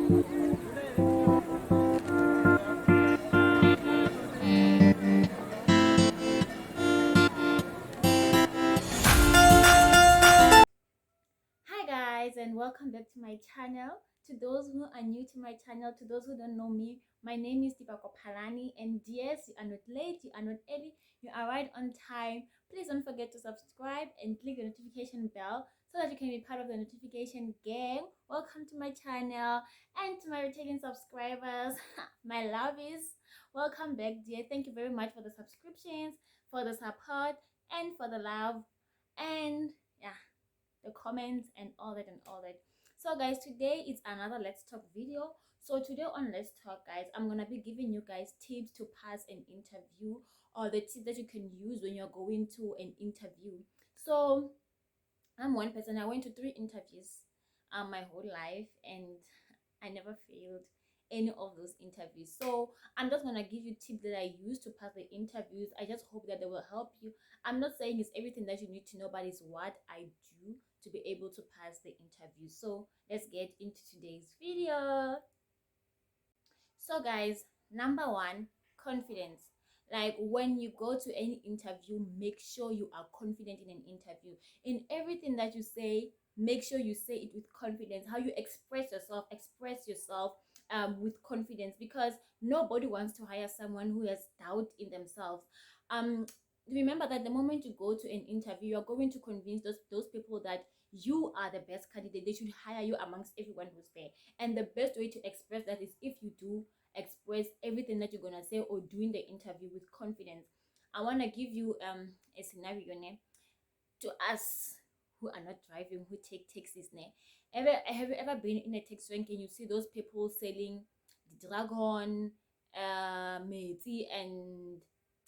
Hi guys, and welcome back to my channel. To those who are new to my channel, to those who don't know me, my name is Dipako Palani, and yes, you are not late, you are not early, you are right on time. Please don't forget to subscribe and click the notification bell so that you can be part of the notification gang. Welcome to my channel, and to my returning subscribers, my lovies, welcome back, dear. Thank you very much for the subscriptions, for the support, and for the love, and yeah, the comments and all that. So guys, today is another Let's Talk video. So today on Let's Talk, guys, I'm gonna be giving you guys tips to pass an interview, or the tips that you can use when you're going to an interview. So I'm one person. I went to 3 interviews my whole life, and I never failed any of those interviews. So I'm just gonna give you tips that I use to pass the interviews. I just hope that they will help you. I'm not saying it's everything that you need to know, but it's what I do to be able to pass the interview. So let's get into today's video. So guys, number one, confidence. Like when you go to any interview, make sure you are confident in an interview. In everything that you say, make sure you say it with confidence. How you express yourself with confidence, because nobody wants to hire someone who has doubt in themselves. Um Remember that the moment you go to an interview, you're going to convince those people that you are the best candidate. They should hire you amongst everyone who's there. And the best way to express that is if you do express everything that you're gonna say or do in the interview with confidence. I want to give you a scenario name to us who are not driving, who take taxis. Have you ever been in a taxi rank and you see those people selling the dragon, meati,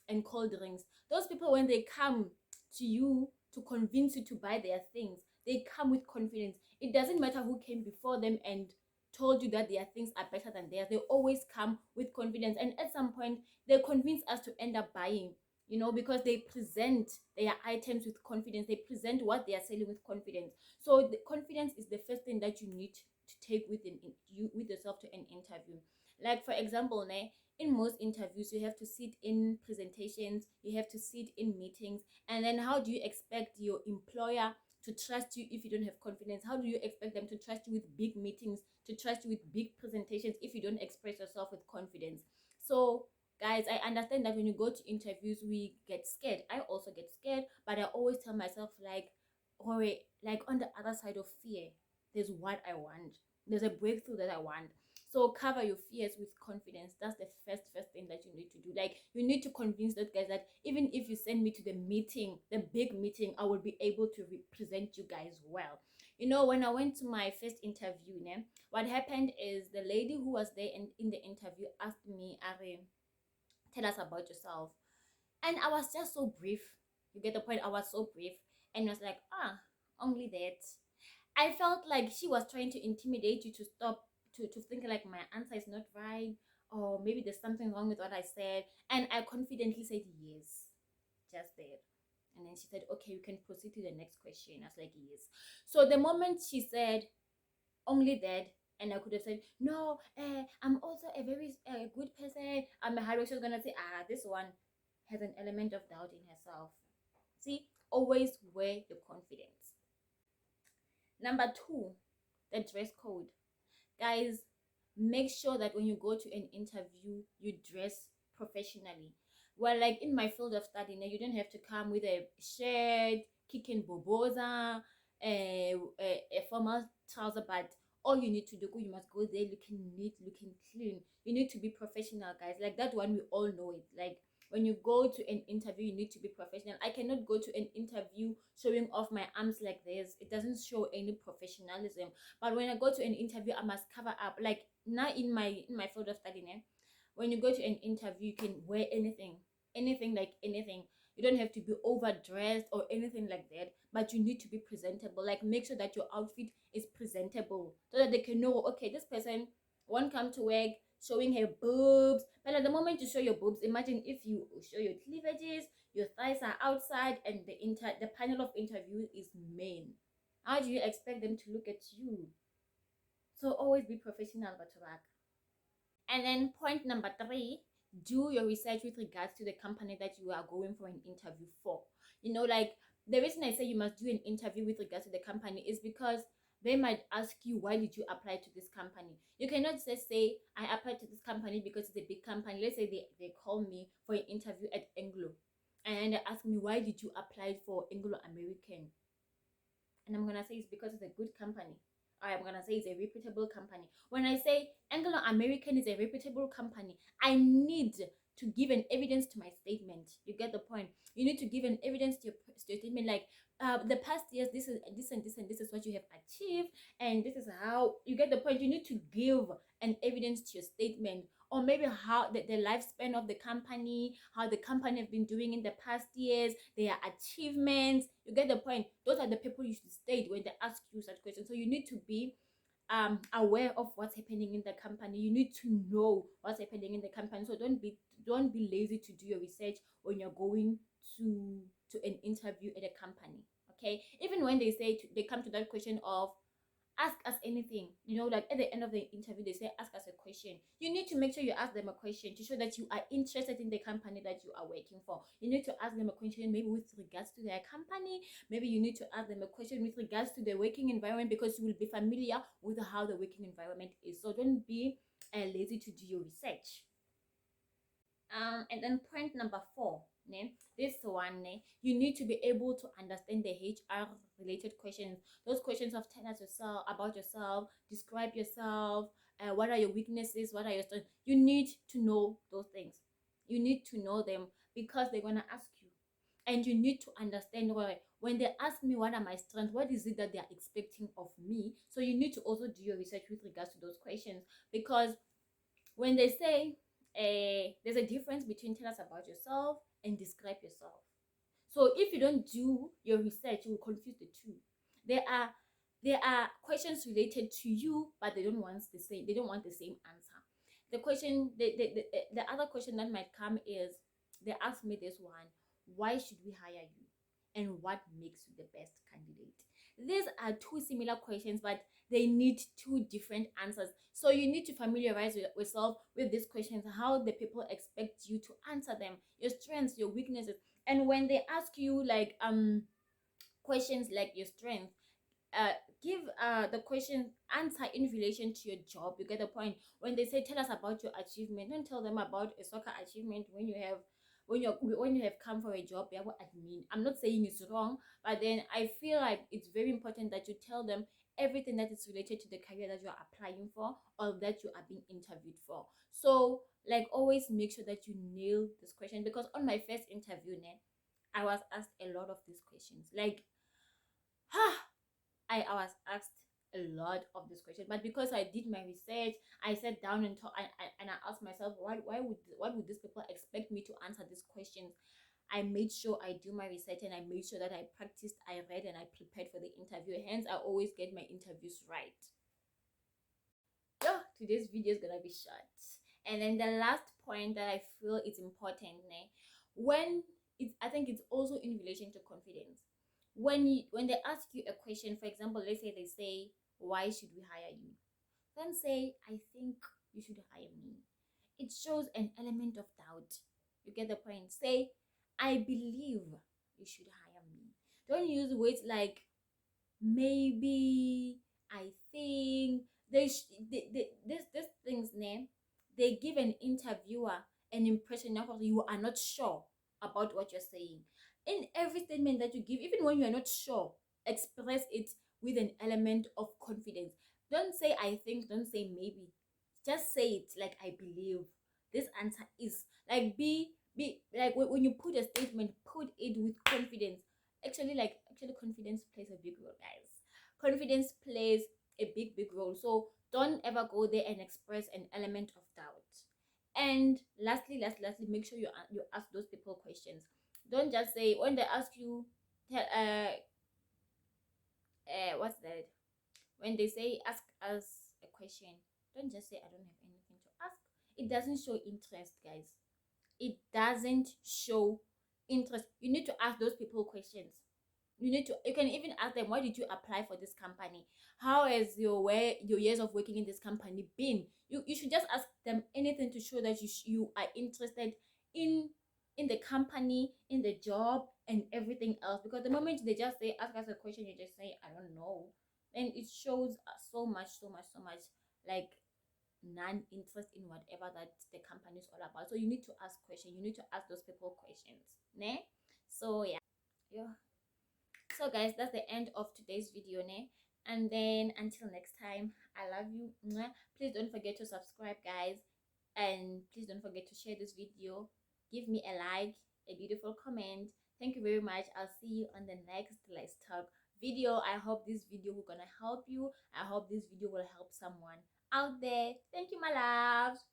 and cold drinks? Those people, when they come to you to convince you to buy their things, they come with confidence. It doesn't matter who came before them and told you that their things are better than theirs. They always come with confidence, and at some point they convince us to end up buying, because they present their items with confidence. They present what they are selling with confidence. So the confidence is the first thing that you need to take with yourself to an interview. Like for example, in most interviews you have to sit in presentations, you have to sit in meetings, and then how do you expect your employer to trust you if you don't have confidence? How do you expect them to trust you with big meetings, to trust you with big presentations, if you don't express yourself with confidence? So guys, I understand that when you go to interviews we get scared. I also get scared, but I always tell myself, like, oh wait, like on the other side of fear, there's what I want, there's a breakthrough that I want. So cover your fears with confidence. That's the first thing that you need to do. Like, you need to convince those guys that even if you send me to the meeting, the big meeting, I will be able to represent you guys well. When I went to my first interview, what happened is the lady who was there in the interview asked me, Are, tell us about yourself. And I was just so brief. You get the point? I was so brief. And I was like, only that. I felt like she was trying to intimidate you to stop, to think like my answer is not right, or maybe there's something wrong with what I said. And I confidently said yes, just there. And then she said, okay, you can proceed to the next question. I was like, yes. So the moment she said only that, and I could have said, no, I'm also a very good person, I'm a hard worker, she was gonna say, this one has an element of doubt in herself. See, always wear the confidence. Number two, the dress code. Guys, make sure that when you go to an interview, you dress professionally. Well, like in my field of study, now you don't have to come with a shirt, kicking boboza, a formal trouser, but all you need to do, you must go there looking neat, looking clean. You need to be professional, guys. Like that one, we all know it. Like when you go to an interview, you need to be professional. I cannot go to an interview showing off my arms like this. It doesn't show any professionalism. But when I go to an interview, I must cover up. Like now in my field of study, when you go to an interview, you can wear anything, like anything. You don't have to be overdressed or anything like that, but you need to be presentable. Like make sure that your outfit is presentable so that they can know, okay, this person won't come to work showing her boobs. But at the moment you show your boobs, imagine if you show your cleavages, your thighs are outside, and the panel of interview is men. How do you expect them to look at you? So always be professional, Batubak. And then point number 3, do your research with regards to the company that you are going for an interview for. Like the reason I say you must do an interview with regards to the company is because they might ask you, why did you apply to this company? You cannot just say, I applied to this company because it's a big company. Let's say they call me for an interview at Anglo, and they ask me, why did you apply for Anglo American? And I'm gonna say it's because it's a good company. Or I'm gonna say it's a reputable company. When I say Anglo American is a reputable company, I need to give an evidence to my statement. You get the point. You need to give an evidence to your statement, like the past years, this is this and this and this is what you have achieved, and this is how you get the point. You need to give an evidence to your statement, or maybe how the lifespan of the company, how the company have been doing in the past years, their achievements. You get the point. Those are the people you should state when they ask you such questions. So you need to be aware of what's happening in the company. You need to know what's happening in the company. So don't be lazy to do your research when you're going to an interview at a company. Okay, even when they come to that question of ask us anything, like at the end of the interview they say ask us a question. You need to make sure you ask them a question to show that you are interested in the company that you are working for. You need to ask them a question maybe with regards to their company. Maybe you need to ask them a question with regards to the working environment, because you will be familiar with how the working environment is. So don't be lazy to do your research. And then point number 4, this one, you need to be able to understand the HR related questions. Those questions of tell us yourself, about yourself, describe yourself, what are your weaknesses, what are your strengths. You need to know those things. You need to know them because they're gonna ask you, and you need to understand why when they ask me what are my strengths, what is it that they are expecting of me. So you need to also do your research with regards to those questions, because when they say there's a difference between tell us about yourself and describe yourself. So if you don't do your research, you will confuse the two. There are questions related to you, but they don't want the same answer. The other question that might come is, they ask me this one: why should we hire you, and what makes you the best candidate? These are two similar questions, but they need two different answers. So you need to familiarize yourself with these questions, how the people expect you to answer them, your strengths, your weaknesses. And when they ask you like questions like your strength, uh give the question answer in relation to your job. You get the point. When they say tell us about your achievement, don't tell them about a soccer achievement when you have come for a job. Yeah, what I mean, I'm not saying it's wrong, but then I feel like it's very important that you tell them everything that is related to the career that you are applying for or that you are being interviewed for. So like always make sure that you nail this question, because on my first interview, I was asked a lot of these questions. Like I was asked a lot of this question, but because I did my research, I sat down and and I asked myself, why would these people expect me to answer these questions? I made sure I do my research, and I made sure that I practiced, I read, and I prepared for the interview. Hence, I always get my interviews right. So today's video is gonna be short. And then the last point that I feel is important, when I think it's also in relation to confidence. When they ask you a question, for example, let's say they say, why should we hire you? Don't say, I think you should hire me. It shows an element of doubt. You get the point. Say, I believe you should hire me. Don't use words like maybe, I think. These things, they give an interviewer an impression of you are not sure about what you're saying. In every statement that you give, even when you are not sure, express it with an element of confidence. Don't say I think, don't say maybe. Just say it like I believe. This answer is like be like when you put a statement, put it with confidence. Actually confidence plays a big role, guys. Confidence plays a big role. So don't ever go there and express an element of doubt. And lastly, make sure you ask those people questions. Don't just say when they ask you, what's that? When they say ask us a question, don't just say I don't have anything to ask. It doesn't show interest, guys. It doesn't show interest. You need to ask those people questions. You can even ask them, why did you apply for this company? How has your years of working in this company been? You should just ask them anything to show that you are interested in the company, in the job, and everything else. Because the moment they just say, ask us a question, you just say, I don't know, and it shows so much, so much, so much, like, non-interest in whatever that the company is all about. So you need to ask questions. You need to ask those people questions, ne? So yeah. So guys, that's the end of today's video, ne? And then until next time, I love you. Mwah. Please don't forget to subscribe, guys, and please don't forget to share this video. Give me a like, a beautiful comment. Thank you very much. I'll see you on the next Let's Talk video. I hope this video will gonna help you. I hope this video will help someone out there. Thank you, my loves.